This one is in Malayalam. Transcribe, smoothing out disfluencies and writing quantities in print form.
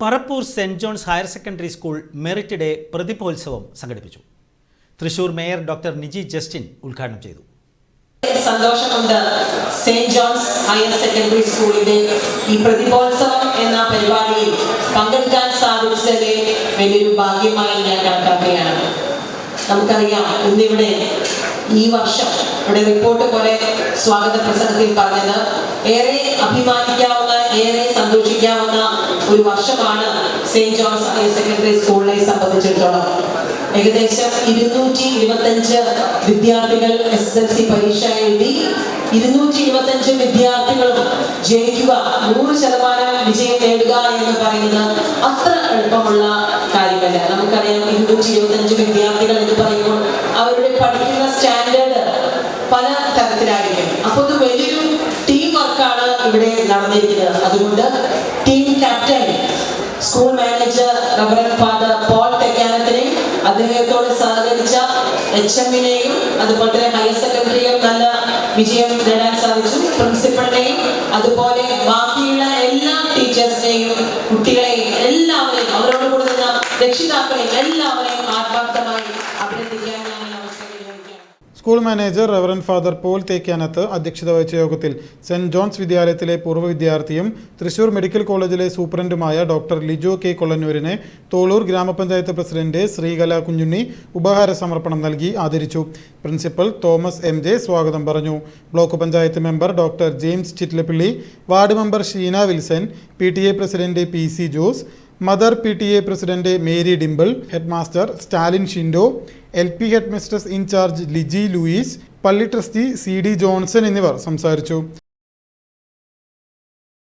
പറപ്പൂർ സെന്റ് John's higher secondary school merit day പ്രതിഭോത്സവം സംഘടിപ്പിച്ചു. Thrissur mayor doctor Niji Justin ഉദ്ഘാടനം ചെയ്തു. സന്തോഷമുണ്ട്. സെന്റ് ജോൺസ് ഹയർ സെക്കൻഡറി സ്കൂളിന്റെ ഈ പ്രതിഭോത്സവം എന്ന പരിപാടിയിൽ പങ്കെടുക്കാൻ സാധിച്ചതിലെ വലിയൊരു ഭാഗ്യമായി ഞാൻ കണക്കാക്കുകയാണ്. നമുക്കറിയാം, ഇന്നിവിടെ ഈ വർഷം ഇവിടെ റിപ്പോർട്ട് പോലെ സ്വാഗത പ്രസംഗത്തിൽ പറഞ്ഞത് ഏറെ അഭിമാനിക്കാവുന്ന, ഏറെ സന്തോഷിക്കാവുന്ന ഒരു വർഷമാണ് സെന്റ് ജോൺസ് ഹയർ സെക്കൻഡറി സ്കൂളിനെ സംബന്ധിച്ചിടത്തോളം. ഏകദേശം 225 വിദ്യാർത്ഥികൾ SSLC പരീക്ഷ എഴുതി. 225 വിദ്യാർത്ഥികളും ജയിക്കുക, 100% വിജയം നേടുക എന്ന് പറയുന്നത് അത്ര എളുപ്പമുള്ള കാര്യമല്ല. നമുക്കറിയാം, 225 വിദ്യാർത്ഥികൾ എന്ന് പറയുമ്പോൾ അവരുടെ പഠിക്കുന്ന സ്റ്റാൻഡേർഡ് പല തരത്തിലായിരിക്കും. അപ്പോൾ ഇത് വലിയൊരു ടീം വർക്കാണ് ഇവിടെ നടന്നിരിക്കുന്നത്. അതുകൊണ്ട് team captain, school manager reverend father Paul തെക്കാനത്തിനെയും അദ്ദേഹത്തോട് സഹകരിച്ച HM-നെയും അതുപോലെ തന്നെ ഹയർ സെക്കൻഡറിയും നല്ല വിജയം നേടാൻ സാധിച്ചു. പ്രിൻസിപ്പളിനെയും അതുപോലെ ബാക്കിയുള്ള എല്ലാ ടീച്ചേഴ്സിനെയും കുട്ടികളെയും എല്ലാവരെയും അവരോട് കൂടെ നിന്ന രക്ഷിതാക്കളെയും എല്ലാവരെയും ആത്മാർത്ഥമായി അഭിനന്ദിക്കാൻ ഞാൻ അവസരം വിനിയോഗിക്കുകയാണ്. School manager reverend father Paul Thekkanath അധ്യക്ഷത വഹിച്ച യോഗത്തിൽ സെന്റ് ജോൺസ് വിദ്യാലയത്തിലെ പൂർവ്വ വിദ്യാർത്ഥിയും തൃശൂർ മെഡിക്കൽ കോളേജിലെ സൂപ്രണ്ടുമായ ഡോക്ടർ ലിജോ കെ കൊള്ളന്നൂരിനെ തോളൂർ ഗ്രാമപഞ്ചായത്ത് പ്രസിഡന്റ് ശ്രീകല കുഞ്ഞുണ്ണി ഉപഹാര സമർപ്പണം നൽകി ആദരിച്ചു. പ്രിൻസിപ്പൽ തോമസ് MJ സ്വാഗതം പറഞ്ഞു. Block panchayat member doctor James Chittilappilly, ward member Sheena Wilson, PTA president PC Jose, mother PTA president Mary Dimple, head master Stalin Shindo, LP head mistress incharge Liji Louis, പള്ളി ട്രസ്റ്റി CD ജോൺസൺ എന്നിവർ സംസാരിച്ചു.